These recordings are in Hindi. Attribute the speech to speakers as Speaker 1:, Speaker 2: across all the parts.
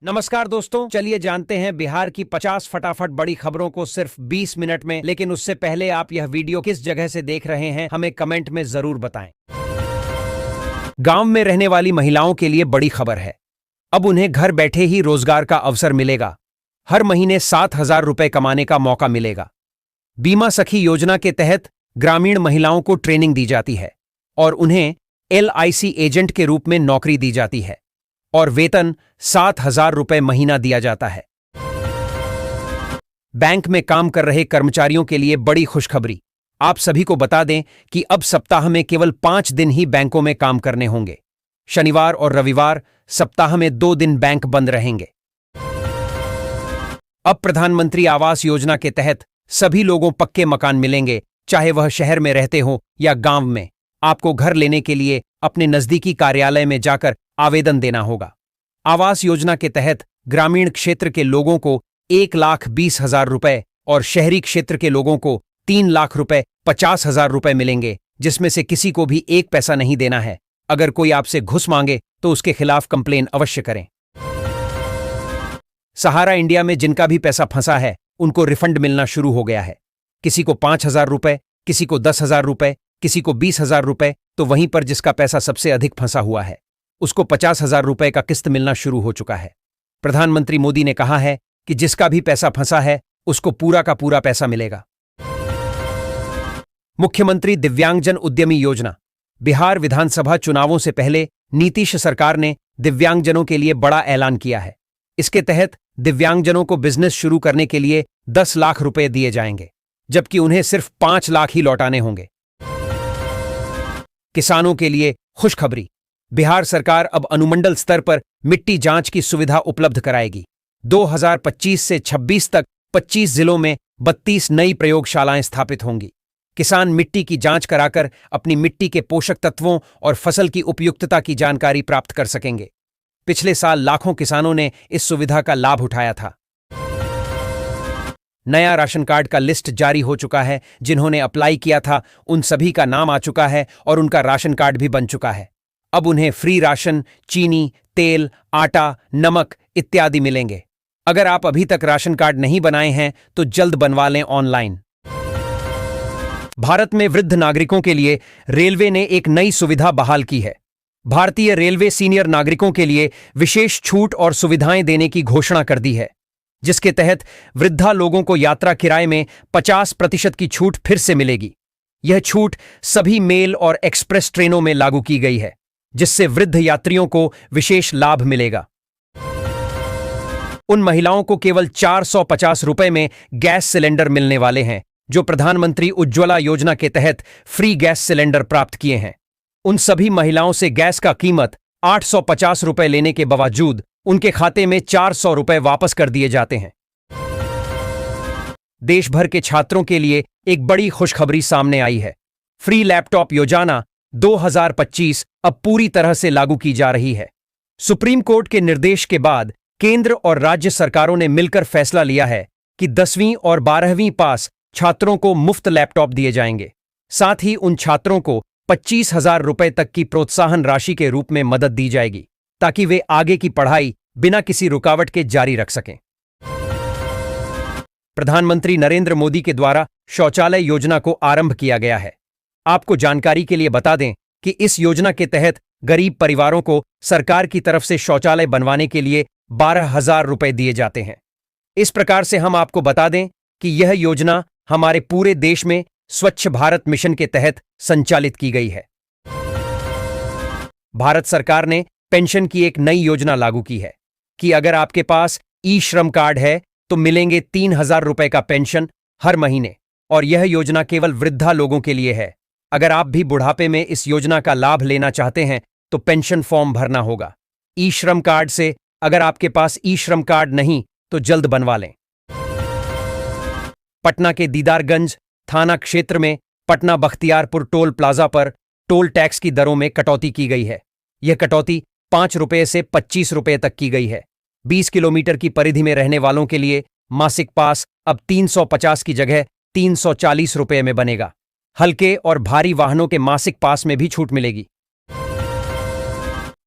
Speaker 1: नमस्कार दोस्तों, चलिए जानते हैं बिहार की 50 फटाफट बड़ी खबरों को सिर्फ 20 मिनट में। लेकिन उससे पहले आप यह वीडियो किस जगह से देख रहे हैं हमें कमेंट में जरूर बताएं। गांव में रहने वाली महिलाओं के लिए बड़ी खबर है। अब उन्हें घर बैठे ही रोजगार का अवसर मिलेगा। हर महीने 7,000 रुपए कमाने का मौका मिलेगा। बीमा सखी योजना के तहत ग्रामीण महिलाओं को ट्रेनिंग दी जाती है और उन्हें LIC एजेंट के रूप में नौकरी दी जाती है और वेतन 7,000 रुपए महीना दिया जाता है। बैंक में काम कर रहे कर्मचारियों के लिए बड़ी खुशखबरी। आप सभी को बता दें कि अब सप्ताह में केवल 5 दिन ही बैंकों में काम करने होंगे। शनिवार और रविवार सप्ताह में 2 दिन बैंक बंद रहेंगे। अब प्रधानमंत्री आवास योजना के तहत सभी लोगों पक्के मकान मिलेंगे, चाहे वह शहर में रहते हो या गांव में। आपको घर लेने के लिए अपने नजदीकी कार्यालय में जाकर आवेदन देना होगा। आवास योजना के तहत ग्रामीण क्षेत्र के लोगों को 1,20,000 रुपए और शहरी क्षेत्र के लोगों को 3 लाख रुपए 50,000 रुपए मिलेंगे, जिसमें से किसी को भी 1 पैसा नहीं देना है। अगर कोई आपसे घुस मांगे तो उसके खिलाफ कंप्लेन अवश्य करें। सहारा इंडिया में जिनका भी पैसा फंसा है उनको रिफंड मिलना शुरू हो गया है। किसी को 5,000 रुपए, किसी को 10,000 रुपए, किसी को 20,000 रुपए, तो वहीं पर जिसका पैसा सबसे अधिक फंसा हुआ है उसको 50,000 रुपए का किस्त मिलना शुरू हो चुका है। प्रधानमंत्री मोदी ने कहा है कि जिसका भी पैसा फंसा है उसको पूरा का पूरा पैसा मिलेगा। मुख्यमंत्री दिव्यांगजन उद्यमी योजना। बिहार विधानसभा चुनावों से पहले नीतीश सरकार ने दिव्यांगजनों के लिए बड़ा ऐलान किया है। इसके तहत दिव्यांगजनों को बिजनेस शुरू करने के लिए 10 लाख रुपए दिए जाएंगे, जबकि उन्हें सिर्फ 5 लाख ही लौटाने होंगे। किसानों के लिए खुशखबरी। बिहार सरकार अब अनुमंडल स्तर पर मिट्टी जांच की सुविधा उपलब्ध कराएगी। 2025 से 26 तक 25 जिलों में 32 नई प्रयोगशालाएं स्थापित होंगी। किसान मिट्टी की जांच कराकर अपनी मिट्टी के पोषक तत्वों और फसल की उपयुक्तता की जानकारी प्राप्त कर सकेंगे। पिछले साल लाखों किसानों ने इस सुविधा का लाभ उठाया था। नया राशन कार्ड का लिस्ट जारी हो चुका है। जिन्होंने अप्लाई किया था उन सभी का नाम आ चुका है और उनका राशन कार्ड भी बन चुका है। अब उन्हें फ्री राशन, चीनी, तेल, आटा, नमक इत्यादि मिलेंगे। अगर आप अभी तक राशन कार्ड नहीं बनाए हैं तो जल्द बनवा लें ऑनलाइन। भारत में वृद्ध नागरिकों के लिए रेलवे ने एक नई सुविधा बहाल की है। भारतीय रेलवे सीनियर नागरिकों के लिए विशेष छूट और सुविधाएं देने की घोषणा कर दी है, जिसके तहत वृद्धा लोगों को यात्रा किराए में 50% की छूट फिर से मिलेगी। यह छूट सभी मेल और एक्सप्रेस ट्रेनों में लागू की गई है, जिससे वृद्ध यात्रियों को विशेष लाभ मिलेगा। उन महिलाओं को केवल 450 रुपए में गैस सिलेंडर मिलने वाले हैं जो प्रधानमंत्री उज्ज्वला योजना के तहत फ्री गैस सिलेंडर प्राप्त किए हैं। उन सभी महिलाओं से गैस का कीमत 850 रुपए लेने के बावजूद उनके खाते में 400 रुपए वापस कर दिए जाते हैं। देश भर के छात्रों के लिए एक बड़ी खुशखबरी सामने आई है। फ्री लैपटॉप योजना 2025 अब पूरी तरह से लागू की जा रही है। सुप्रीम कोर्ट के निर्देश के बाद केंद्र और राज्य सरकारों ने मिलकर फैसला लिया है कि 10वीं और 12वीं पास छात्रों को मुफ्त लैपटॉप दिए जाएंगे। साथ ही उन छात्रों को 25,000 रुपए तक की प्रोत्साहन राशि के रूप में मदद दी जाएगी, ताकि वे आगे की पढ़ाई बिना किसी रुकावट के जारी रख सकें। प्रधानमंत्री नरेंद्र मोदी के द्वारा शौचालय योजना को आरंभ किया गया है। आपको जानकारी के लिए बता दें कि इस योजना के तहत गरीब परिवारों को सरकार की तरफ से शौचालय बनवाने के लिए 12,000 रुपए दिए जाते हैं। इस प्रकार से हम आपको बता दें कि यह योजना हमारे पूरे देश में स्वच्छ भारत मिशन के तहत संचालित की गई है। भारत सरकार ने पेंशन की एक नई योजना लागू की है कि अगर आपके पास ई-श्रम कार्ड है तो मिलेंगे 3,000 रुपए का पेंशन हर महीने, और यह योजना केवल वृद्धा लोगों के लिए है। अगर आप भी बुढ़ापे में इस योजना का लाभ लेना चाहते हैं तो पेंशन फॉर्म भरना होगा ई-श्रम कार्ड से। अगर आपके पास ई-श्रम कार्ड नहीं तो जल्द बनवा लें। पटना के दीदारगंज थाना क्षेत्र में पटना बख्तियारपुर टोल प्लाजा पर टोल टैक्स की दरों में कटौती की गई है। यह कटौती 5 रुपये से 25 रुपये तक की गई है। 20 किलोमीटर की परिधि में रहने वालों के लिए मासिक पास अब 350 की जगह 340 रुपये में बनेगा। हल्के और भारी वाहनों के मासिक पास में भी छूट मिलेगी।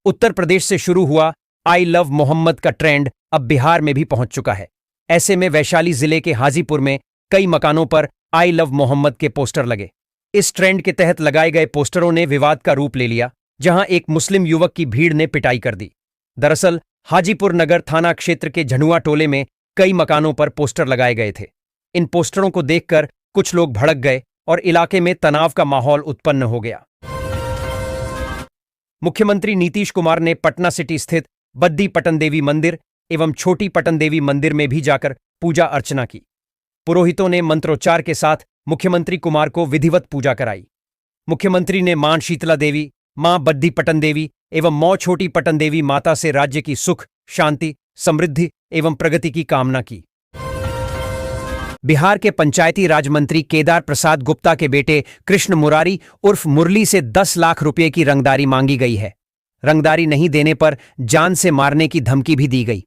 Speaker 1: उत्तर प्रदेश से शुरू हुआ आई लव मोहम्मद का ट्रेंड अब बिहार में भी पहुंच चुका है। ऐसे में वैशाली जिले के हाजीपुर में कई मकानों पर आई लव मोहम्मद के पोस्टर लगे। इस ट्रेंड के तहत लगाए गए पोस्टरों ने विवाद का रूप ले लिया, जहां एक मुस्लिम युवक की भीड़ ने पिटाई कर दी। दरअसल हाजीपुर नगर थाना क्षेत्र के झनुआ टोले में कई मकानों पर पोस्टर लगाए गए थे। इन पोस्टरों को देखकर कुछ लोग भड़क गए और इलाके में तनाव का माहौल उत्पन्न हो गया। मुख्यमंत्री नीतीश कुमार ने पटना सिटी स्थित बद्दी पटन देवी मंदिर एवं छोटी पटन देवी मंदिर में भी जाकर पूजा अर्चना की। पुरोहितों ने मंत्रोच्चार के साथ मुख्यमंत्री कुमार को विधिवत पूजा कराई। मुख्यमंत्री ने मां शीतला देवी, मां बद्दी पटन देवी एवं मौ छोटी पटन देवी माता से राज्य की सुख, शांति, समृद्धि एवं प्रगति की कामना की। बिहार के पंचायती राज मंत्री केदार प्रसाद गुप्ता के बेटे कृष्ण मुरारी उर्फ मुरली से 10 लाख रुपए की रंगदारी मांगी गई है। रंगदारी नहीं देने पर जान से मारने की धमकी भी दी गई।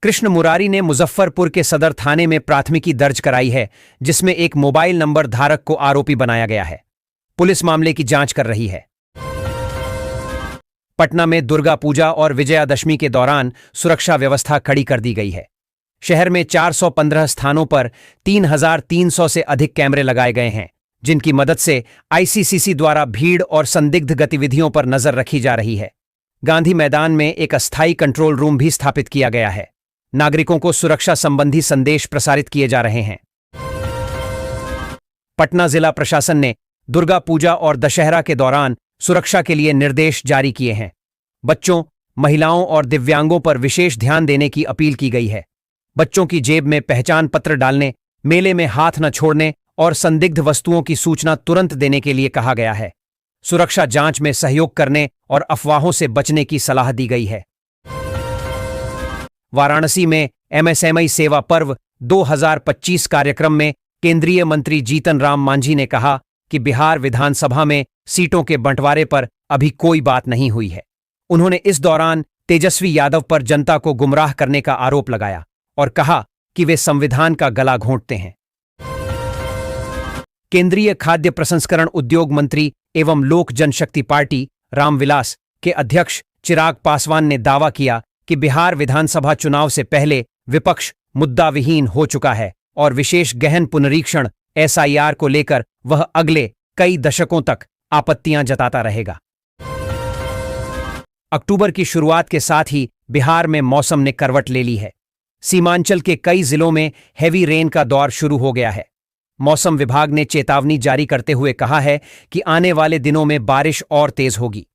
Speaker 1: कृष्ण मुरारी ने मुजफ्फरपुर के सदर थाने में प्राथमिकी दर्ज कराई है, जिसमें एक मोबाइल नंबर धारक को आरोपी बनाया गया है। पुलिस मामले की जांच कर रही है। पटना में दुर्गा पूजा और विजयादशमी के दौरान सुरक्षा व्यवस्था कड़ी कर दी गई है। शहर में 415 स्थानों पर 3,300 से अधिक कैमरे लगाए गए हैं, जिनकी मदद से आईसीसीसी द्वारा भीड़ और संदिग्ध गतिविधियों पर नजर रखी जा रही है। गांधी मैदान में एक अस्थायी कंट्रोल रूम भी स्थापित किया गया है। नागरिकों को सुरक्षा संबंधी संदेश प्रसारित किए जा रहे हैं। पटना जिला प्रशासन ने दुर्गा पूजा और दशहरा के दौरान सुरक्षा के लिए निर्देश जारी किए हैं। बच्चों, महिलाओं और दिव्यांगों पर विशेष ध्यान देने की अपील की गई है। बच्चों की जेब में पहचान पत्र डालने, मेले में हाथ न छोड़ने और संदिग्ध वस्तुओं की सूचना तुरंत देने के लिए कहा गया है। सुरक्षा जांच में सहयोग करने और अफवाहों से बचने की सलाह दी गई है। वाराणसी में एमएसएमई सेवा पर्व 2025 कार्यक्रम में केंद्रीय मंत्री जीतन राम मांझी ने कहा कि बिहार विधानसभा में सीटों के बंटवारे पर अभी कोई बात नहीं हुई है। उन्होंने इस दौरान तेजस्वी यादव पर जनता को गुमराह करने का आरोप लगाया और कहा कि वे संविधान का गला घोंटते हैं। केंद्रीय खाद्य प्रसंस्करण उद्योग मंत्री एवं लोक जनशक्ति पार्टी रामविलास के अध्यक्ष चिराग पासवान ने दावा किया कि बिहार विधानसभा चुनाव से पहले विपक्ष मुद्दा विहीन हो चुका है और विशेष गहन पुनरीक्षण एसआईआर को लेकर वह अगले कई दशकों तक आपत्तियां जताता रहेगा। अक्टूबर की शुरुआत के साथ ही बिहार में मौसम ने करवट ले ली है। सीमांचल के कई जिलों में हैवी रेन का दौर शुरू हो गया है। मौसम विभाग ने चेतावनी जारी करते हुए कहा है कि आने वाले दिनों में बारिश और तेज होगी।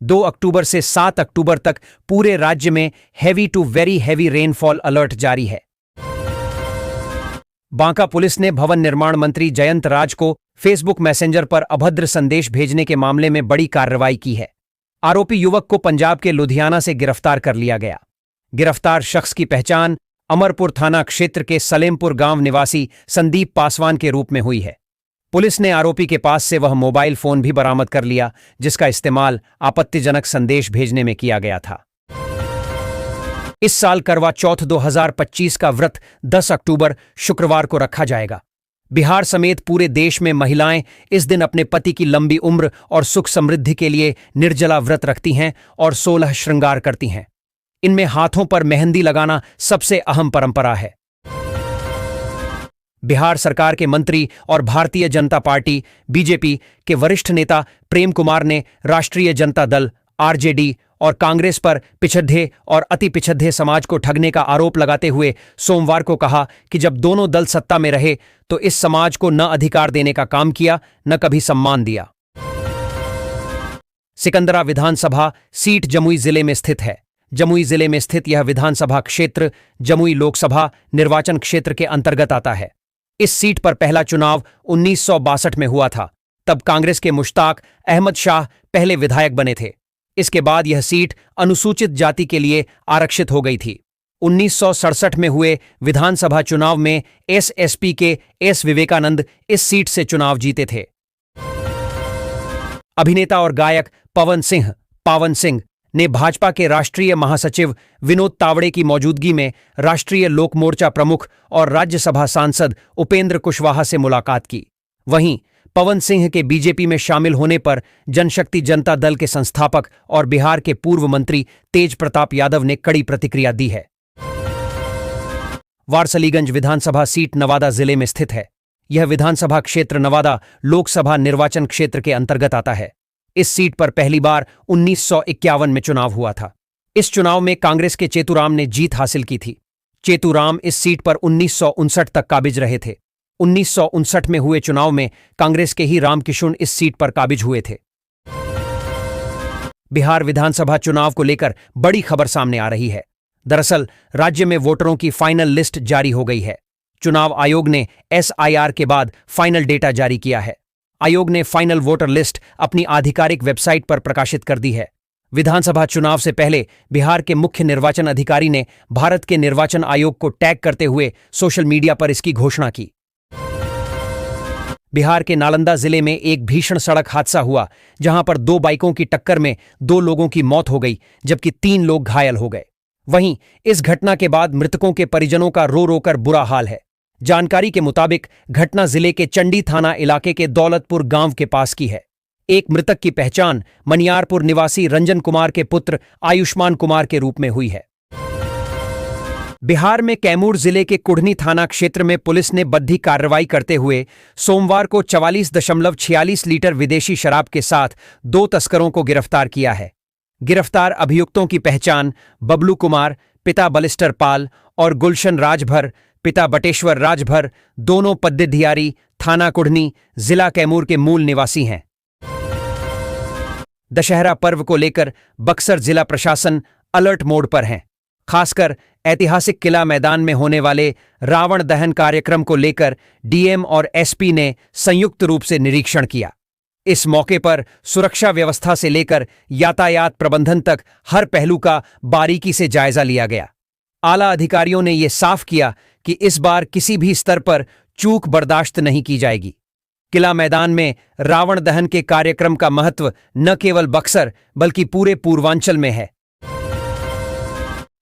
Speaker 1: 2 अक्टूबर से 7 अक्टूबर तक पूरे राज्य में heavy to very heavy rainfall alert जारी है। बांका पुलिस ने भवन निर्माण मंत्री जयंत राज को फेसबुक मैसेंजर पर अभद्र संदेश भेजने के मामले में बड़ी कार्रवाई की है। आरोपी युवक को पंजाब के लुधियाना से गिरफ्तार कर लिया गया। गिरफ्तार शख्स की पहचान अमरपुर थाना क्षेत्र के सलेमपुर गांव निवासी संदीप पासवान के रूप में हुई है। पुलिस ने आरोपी के पास से वह मोबाइल फोन भी बरामद कर लिया, जिसका इस्तेमाल आपत्तिजनक संदेश भेजने में किया गया था। इस साल करवा चौथ 2025 का व्रत 10 अक्टूबर शुक्रवार को रखा जाएगा। बिहार समेत पूरे देश में महिलाएं इस दिन अपने पति की लंबी उम्र और सुख समृद्धि के लिए निर्जला व्रत रखती हैं और 16 श्रृंगार करती हैं। इनमें हाथों पर मेहंदी लगाना सबसे अहम परंपरा है। बिहार सरकार के मंत्री और भारतीय जनता पार्टी बीजेपी के वरिष्ठ नेता प्रेम कुमार ने राष्ट्रीय जनता दल आरजेडी और कांग्रेस पर पिछड़े और अति पिछड़े समाज को ठगने का आरोप लगाते हुए सोमवार को कहा कि जब दोनों दल सत्ता में रहे तो इस समाज को न अधिकार देने का काम किया, न कभी सम्मान दिया। सिकंदरा विधानसभा सीट जमुई जिले में स्थित है। जमुई जिले में स्थित यह विधानसभा क्षेत्र जमुई लोकसभा निर्वाचन क्षेत्र के अंतर्गत आता है। इस सीट पर पहला चुनाव 1962 में हुआ था। तब कांग्रेस के मुश्ताक अहमद शाह पहले विधायक बने थे। इसके बाद यह सीट अनुसूचित जाति के लिए आरक्षित हो गई थी। 1967 में हुए विधानसभा चुनाव में एसएसपी के एस विवेकानंद इस सीट से चुनाव जीते थे। अभिनेता और गायक पावन सिंह ने भाजपा के राष्ट्रीय महासचिव विनोद तावड़े की मौजूदगी में राष्ट्रीय लोक मोर्चा प्रमुख और राज्यसभा सांसद उपेंद्र कुशवाहा से मुलाकात की। वहीं पवन सिंह के बीजेपी में शामिल होने पर जनशक्ति जनता दल के संस्थापक और बिहार के पूर्व मंत्री तेज प्रताप यादव ने कड़ी प्रतिक्रिया दी है। वारसलीगंज विधानसभा सीट नवादा जिले में स्थित है। यह विधानसभा क्षेत्र नवादा लोकसभा निर्वाचन क्षेत्र के अंतर्गत आता है। इस सीट पर पहली बार 1951 में चुनाव हुआ था। इस चुनाव में कांग्रेस के चेतुराम ने जीत हासिल की थी। चेतुराम इस सीट पर 1959 तक काबिज रहे थे। 1959 में हुए चुनाव में कांग्रेस के ही रामकिशुन इस सीट पर काबिज हुए थे। बिहार विधानसभा चुनाव को लेकर बड़ी खबर सामने आ रही है। दरअसल राज्य में वोटरों की फाइनल लिस्ट जारी हो गई है। चुनाव आयोग ने SIR के बाद फाइनल डेटा जारी किया है। आयोग ने फाइनल वोटर लिस्ट अपनी आधिकारिक वेबसाइट पर प्रकाशित कर दी है। विधानसभा चुनाव से पहले बिहार के मुख्य निर्वाचन अधिकारी ने भारत के निर्वाचन आयोग को टैग करते हुए सोशल मीडिया पर इसकी घोषणा की। बिहार के नालंदा जिले में एक भीषण सड़क हादसा हुआ, जहां पर 2 बाइकों की टक्कर में 2 लोगों की मौत हो गई, जबकि 3 लोग घायल हो गए। वहीं इस घटना के बाद मृतकों के परिजनों का रो रो कर बुरा हाल है। जानकारी के मुताबिक घटना जिले के चंडी थाना इलाके के दौलतपुर गांव के पास की है। एक मृतक की पहचान मनियारपुर निवासी रंजन कुमार के पुत्र आयुष्मान कुमार के रूप में हुई है। बिहार में कैमूर जिले के कुढ़नी थाना क्षेत्र में पुलिस ने बद्धी कार्रवाई करते हुए सोमवार को 44.46 लीटर विदेशी शराब के साथ 2 तस्करों को गिरफ्तार किया है। गिरफ्तार अभियुक्तों की पहचान बबलू कुमार पिता बलिस्टर पाल और गुलशन राजभर पिता बटेश्वर राजभर, दोनों पद्दिधियारी थाना कुढ़नी जिला कैमूर के मूल निवासी हैं। दशहरा पर्व को लेकर बक्सर जिला प्रशासन अलर्ट मोड पर है। खासकर ऐतिहासिक किला मैदान में होने वाले रावण दहन कार्यक्रम को लेकर DM और SP ने संयुक्त रूप से निरीक्षण किया। इस मौके पर सुरक्षा व्यवस्था से लेकर यातायात प्रबंधन तक हर पहलू का बारीकी से जायजा लिया गया। आला अधिकारियों ने यह साफ किया कि इस बार किसी भी स्तर पर चूक बर्दाश्त नहीं की जाएगी। किला मैदान में रावण दहन के कार्यक्रम का महत्व न केवल बक्सर बल्कि पूरे पूर्वांचल में है।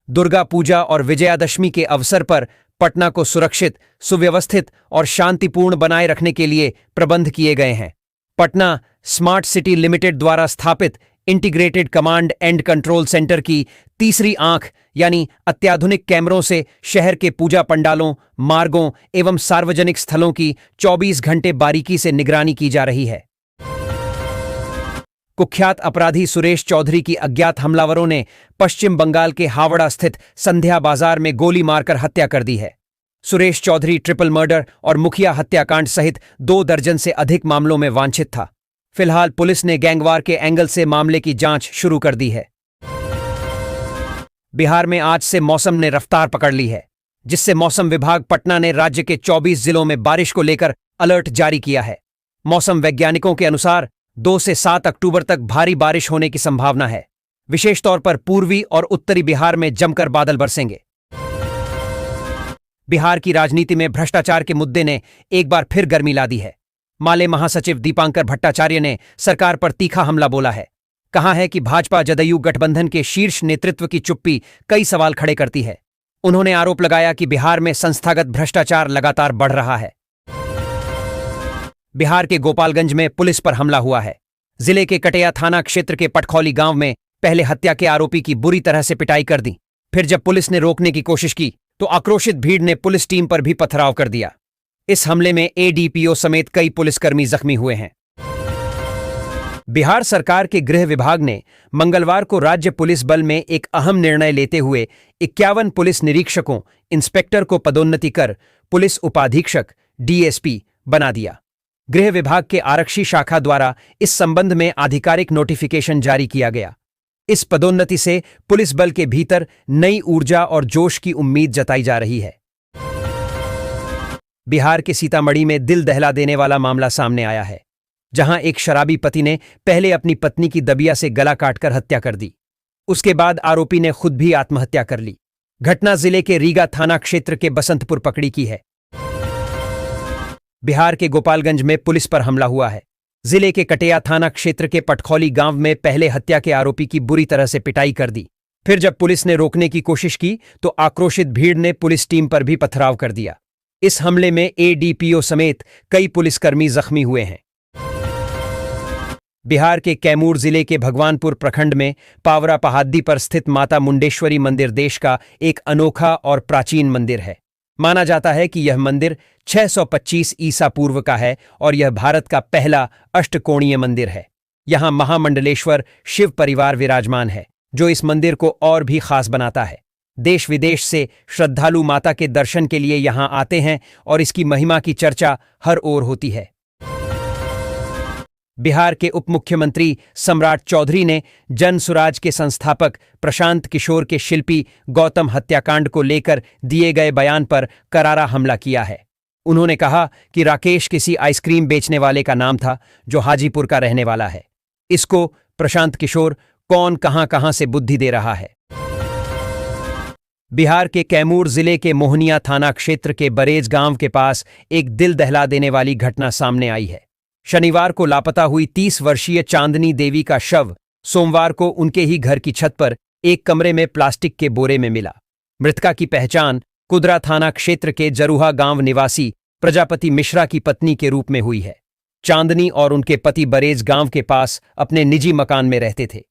Speaker 1: दुर्गा पूजा और विजयादशमी के अवसर पर पटना को सुरक्षित, सुव्यवस्थित और शांतिपूर्ण बनाए रखने के लिए प्रबंध किए गए हैं। पटना स्मार्ट सिटी लिमिटेड द्वारा स्थापित integrated command and control centre की तीसरी आंख यानी अत्याधुनिक कैमरों से शहर के पूजा पंडालों, मार्गों एवं सार्वजनिक स्थलों की 24 घंटे बारीकी से निगरानी की जा रही है। कुख्यात अपराधी सुरेश चौधरी की अज्ञात हमलावरों ने पश्चिम बंगाल के हावड़ा स्थित संध्या बाजार में गोली मारकर हत्या कर दी है। सुरेश चौधरी ट्रिपल मर्डर और मुखिया हत्याकांड सहित 2 दर्जन से अधिक मामलों में वांछित था। फिलहाल पुलिस ने गैंगवार के एंगल से मामले की जांच शुरू कर दी है। बिहार में आज से मौसम ने रफ्तार पकड़ ली है, जिससे मौसम विभाग पटना ने राज्य के 24 जिलों में बारिश को लेकर अलर्ट जारी किया है। मौसम वैज्ञानिकों के अनुसार 2 से 7 अक्टूबर तक भारी बारिश होने की संभावना है। विशेष तौर पर पूर्वी और उत्तरी बिहार में जमकर बादल बरसेंगे। बिहार की राजनीति में भ्रष्टाचार के मुद्दे ने एक बार फिर गर्मी ला दी है। माले महासचिव दीपांकर भट्टाचार्य ने सरकार पर तीखा हमला बोला है। कहा है कि भाजपा जदयू गठबंधन के शीर्ष नेतृत्व की चुप्पी कई सवाल खड़े करती है। उन्होंने आरोप लगाया कि बिहार में संस्थागत भ्रष्टाचार लगातार बढ़ रहा है। बिहार के गोपालगंज में पुलिस पर हमला हुआ है। जिले के कटेया थाना क्षेत्र के पटखौली गांव में पहले हत्या के आरोपी की बुरी तरह से पिटाई कर दी। फिर जब पुलिस ने रोकने की कोशिश की तो आक्रोशित भीड़ ने पुलिस टीम पर भी पथराव कर दिया। इस हमले में ADPO समेत कई पुलिसकर्मी जख्मी हुए हैं। बिहार सरकार के गृह विभाग ने मंगलवार को राज्य पुलिस बल में एक अहम निर्णय लेते हुए 51 पुलिस निरीक्षकों, इंस्पेक्टर को पदोन्नति कर पुलिस उपाधीक्षक DSP बना दिया। गृह विभाग के आरक्षी शाखा द्वारा इस संबंध में आधिकारिक नोटिफिकेशन जारी किया गया। इस पदोन्नति से पुलिस बल के भीतर नई ऊर्जा और जोश की उम्मीद जताई जा रही है। बिहार के सीतामढ़ी में दिल दहला देने वाला मामला सामने आया है, जहां एक शराबी पति ने पहले अपनी पत्नी की दबिया से गला काटकर हत्या कर दी। उसके बाद आरोपी ने खुद भी आत्महत्या कर ली। घटना जिले के रीगा थाना क्षेत्र के बसंतपुर पकड़ी की है। बिहार के गोपालगंज में पुलिस पर हमला हुआ है। जिले के कटेया थाना क्षेत्र के पटखौली गांव में पहले हत्या के आरोपी की बुरी तरह से पिटाई कर दी। फिर जब पुलिस ने रोकने की कोशिश की तो आक्रोशित भीड़ ने पुलिस टीम पर भी पथराव कर दिया। इस हमले में ADPO समेत कई पुलिसकर्मी जख्मी हुए हैं। बिहार के कैमूर जिले के भगवानपुर प्रखंड में पावरा पहाड़ी पर स्थित माता मुंडेश्वरी मंदिर देश का एक अनोखा और प्राचीन मंदिर है। माना जाता है कि यह मंदिर 625 ईसा पूर्व का है और यह भारत का पहला अष्टकोणीय मंदिर है। यहाँ महामंडलेश्वर शिव परिवार विराजमान है, जो इस मंदिर को और भी खास बनाता है। देश विदेश से श्रद्धालु माता के दर्शन के लिए यहाँ आते हैं और इसकी महिमा की चर्चा हर ओर होती है। बिहार के उप मुख्यमंत्री सम्राट चौधरी ने जन सुराज के संस्थापक प्रशांत किशोर के शिल्पी गौतम हत्याकांड को लेकर दिए गए बयान पर करारा हमला किया है। उन्होंने कहा कि राकेश किसी आइसक्रीम बेचने वाले का नाम था जो हाजीपुर का रहने वाला है। इसको प्रशांत किशोर कौन कहां से बुद्धि दे रहा है। बिहार के कैमूर जिले के मोहनिया थाना क्षेत्र के बरेज गांव के पास एक दिल दहला देने वाली घटना सामने आई है। शनिवार को लापता हुई 30 वर्षीय चांदनी देवी का शव सोमवार को उनके ही घर की छत पर एक कमरे में प्लास्टिक के बोरे में मिला। मृतका की पहचान कुदरा थाना क्षेत्र के जरूहा गांव निवासी प्रजापति मिश्रा की पत्नी के रूप में हुई है। चांदनी और उनके पति बरेज गांव के पास अपने निजी मकान में रहते थे।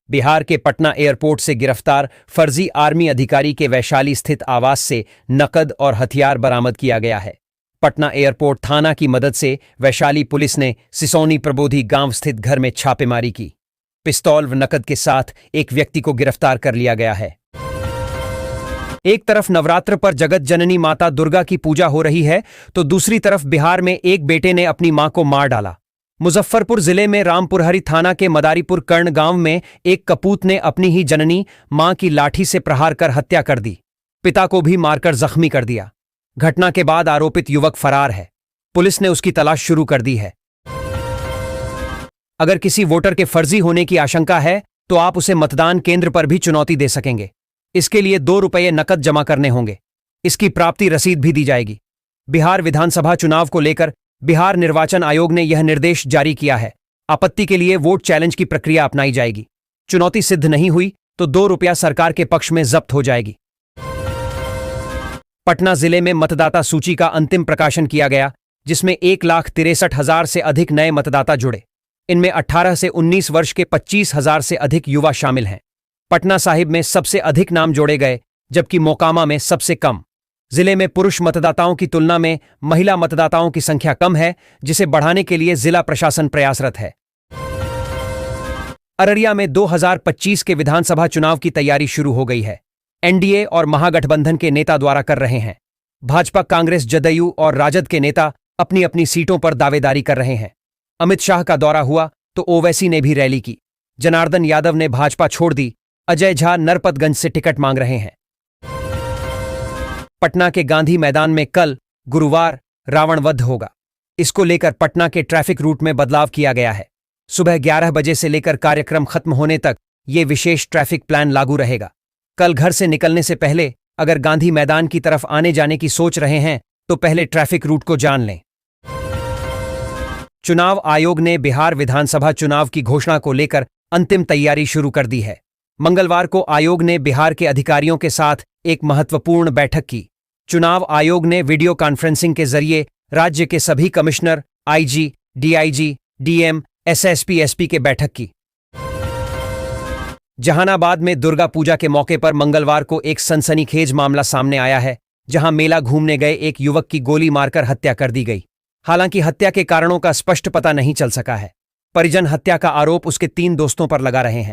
Speaker 1: बिहार के पटना एयरपोर्ट से गिरफ्तार फर्जी आर्मी अधिकारी के वैशाली स्थित आवास से नकद और हथियार बरामद किया गया है। पटना एयरपोर्ट थाना की मदद से वैशाली पुलिस ने सिसोनी प्रबोधी गांव स्थित घर में छापेमारी की। पिस्तौल व नकद के साथ एक व्यक्ति को गिरफ्तार कर लिया गया है। एक तरफ नवरात्र पर जगत जननी माता दुर्गा की पूजा हो रही है, तो दूसरी तरफ बिहार में एक बेटे ने अपनी मां को मार डाला। मुजफ्फरपुर जिले में रामपुरहरी थाना के मदारीपुर कर्ण गांव में एक कपूत ने अपनी ही जननी मां की लाठी से प्रहार कर हत्या कर दी। पिता को भी मारकर जख्मी कर दिया। घटना के बाद आरोपित युवक फरार है। पुलिस ने उसकी तलाश शुरू कर दी है। अगर किसी वोटर के फर्जी होने की आशंका है तो आप उसे मतदान केंद्र पर भी चुनौती दे सकेंगे। इसके लिए 2 रुपये नकद जमा करने होंगे। इसकी प्राप्ति रसीद भी दी जाएगी। बिहार विधानसभा चुनाव को लेकर बिहार निर्वाचन आयोग ने यह निर्देश जारी किया है। आपत्ति के लिए वोट चैलेंज की प्रक्रिया अपनाई जाएगी। चुनौती सिद्ध नहीं हुई तो 2 रुपया सरकार के पक्ष में जब्त हो जाएगी। पटना जिले में मतदाता सूची का अंतिम प्रकाशन किया गया, जिसमें 1,63,000 से अधिक नए मतदाता जुड़े। इनमें 18 से 19 वर्ष के 25,000 से अधिक युवा शामिल हैं। पटना साहिब में सबसे अधिक नाम जोड़े गए, जबकि मोकामा में सबसे कम। जिले में पुरुष मतदाताओं की तुलना में महिला मतदाताओं की संख्या कम है, जिसे बढ़ाने के लिए जिला प्रशासन प्रयासरत है। अररिया में 2025 के विधानसभा चुनाव की तैयारी शुरू हो गई है। एनडीए और महागठबंधन के नेता द्वारा कर रहे हैं। भाजपा, कांग्रेस, जदयू और राजद के नेता अपनी अपनी सीटों पर दावेदारी कर रहे हैं। अमित शाह का दौरा हुआ तो ओवैसी ने भी रैली की। जनार्दन यादव ने भाजपा छोड़ दी। अजय झा नरपतगंज से टिकट मांग रहे हैं। पटना के गांधी मैदान में कल गुरुवार रावण वध होगा। इसको लेकर पटना के ट्रैफिक रूट में बदलाव किया गया है। सुबह 11 बजे से लेकर कार्यक्रम खत्म होने तक ये विशेष ट्रैफिक प्लान लागू रहेगा। कल घर से निकलने से पहले अगर गांधी मैदान की तरफ आने जाने की सोच रहे हैं तो पहले ट्रैफिक रूट को जान लें। चुनाव आयोग ने बिहार विधानसभा चुनाव की घोषणा को लेकर अंतिम तैयारी शुरू कर दी है। मंगलवार को आयोग ने बिहार के अधिकारियों के साथ एक महत्वपूर्ण बैठक की। चुनाव आयोग ने वीडियो कॉन्फ्रेंसिंग के जरिए राज्य के सभी commissioner, IG, DIG, DM, SSP, SP के बैठक की। जहानाबाद में दुर्गा पूजा के मौके पर मंगलवार को एक सनसनीखेज मामला सामने आया है, जहां मेला घूमने गए एक युवक की गोली मारकर हत्या कर दी गई। हालांकि हत्या के कारणों का स्पष्ट पता नहीं चल सका है। परिजन हत्या का आरोप उसके 3 दोस्तों पर लगा रहे हैं।